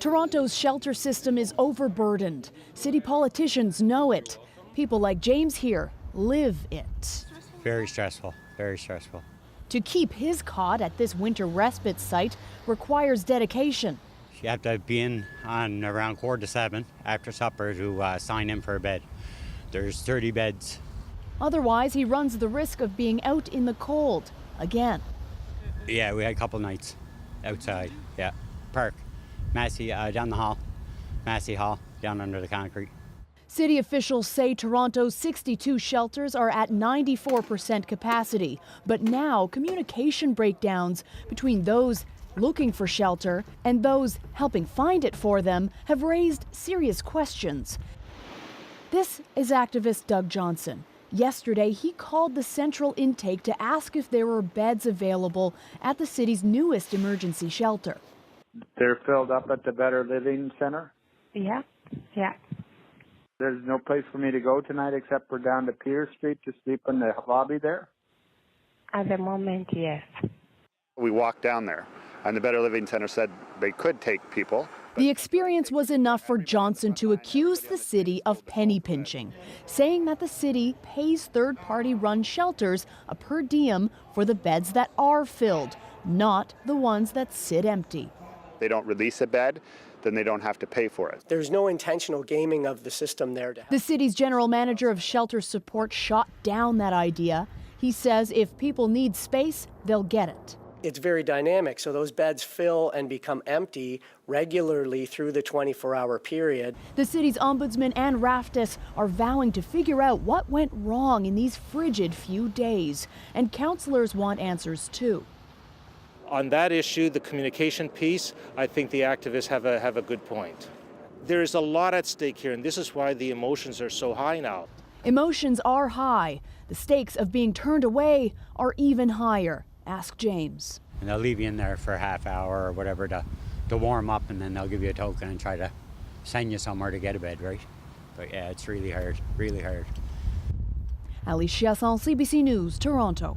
Toronto's shelter system is overburdened. City politicians know it. People like James here live it. Very stressful, very stressful. To keep his cot at this winter respite site requires dedication. You have to be in on around 7:15 after supper to sign in for a bed. There's 30 beds. Otherwise, he runs the risk of being out in the cold again. Yeah, we had a couple nights outside. Yeah, park, Massey down the hall, Massey Hall down under the concrete. City officials say Toronto's 62 shelters are at 94% capacity, but now communication breakdowns between those looking for shelter and those helping find it for them have raised serious questions. This is activist Doug Johnson. Yesterday, he called the central intake to ask if there were beds available at the city's newest emergency shelter. They're filled up at the Better Living Center? Yeah. There's no place for me to go tonight except for down to Pierce Street to sleep in the lobby there? At the moment, yes. We walked down there, and the Better Living Center said they could take people. The experience was enough for Johnson to accuse the city of penny pinching, saying that the city pays third-party run shelters a per diem for the beds that are filled, not the ones that sit empty. They don't release a bed, then they don't have to pay for it. There's no intentional gaming of the system there. The city's general manager of shelter support shot down that idea. He says if people need space, they'll get it. It's very dynamic, so those beds fill and become empty regularly through the 24-hour period. The city's ombudsman and Raftis are vowing to figure out what went wrong in these frigid few days, and councillors want answers too. On that issue, the communication piece, I think the activists have a good point. There is a lot at stake here, and this is why the emotions are so high now. Emotions are high. The stakes of being turned away are even higher. Ask James. And they'll leave you in there for a half hour or whatever to warm up, and then they'll give you a token and try to send you somewhere to get a bed, right? But yeah, it's really hard, really hard. Alicia Chasson, CBC News, Toronto.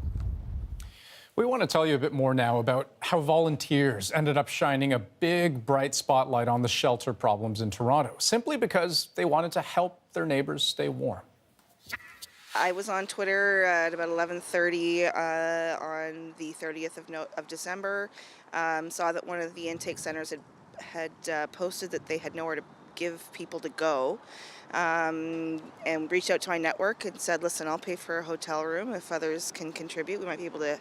We want to tell you a bit more now about how volunteers ended up shining a big, bright spotlight on the shelter problems in Toronto, simply because they wanted to help their neighbors stay warm. I was on Twitter at about 11:30 on the 30th of December. Saw that one of the intake centers had posted that they had nowhere to give people to go, and reached out to my network and said, listen, I'll pay for a hotel room if others can contribute. We might be able to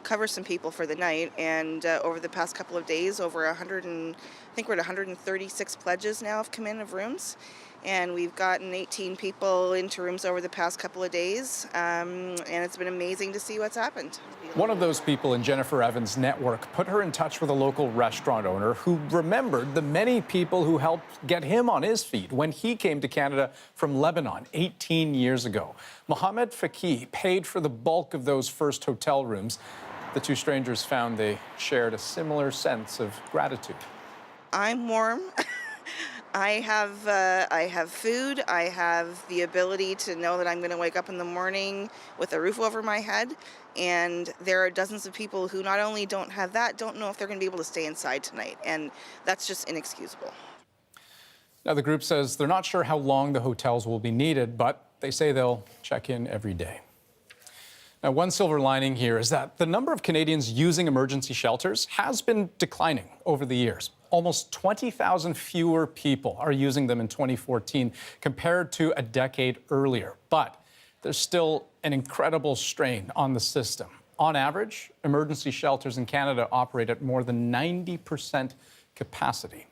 cover some people for the night. And over the past couple of days, over 100 and I think we're at 136 pledges now have come in of rooms. And we've gotten 18 people into rooms over the past couple of days, and it's been amazing to see what's happened. One of those people in Jennifer Evans' network put her in touch with a local restaurant owner who remembered the many people who helped get him on his feet when he came to Canada from Lebanon 18 years ago. Mohammed Faki paid for the bulk of those first hotel rooms. The two strangers found they shared a similar sense of gratitude. I'm warm. I have food. I have the ability to know that I'm going to wake up in the morning with a roof over my head. And there are dozens of people who not only don't have that, don't know if they're going to be able to stay inside tonight. And that's just inexcusable. Now, the group says they're not sure how long the hotels will be needed, but they say they'll check in every day. Now, one silver lining here is that the number of Canadians using emergency shelters has been declining over the years. Almost 20,000 fewer people are using them in 2014 compared to a decade earlier. But there's still an incredible strain on the system. On average, emergency shelters in Canada operate at more than 90% capacity.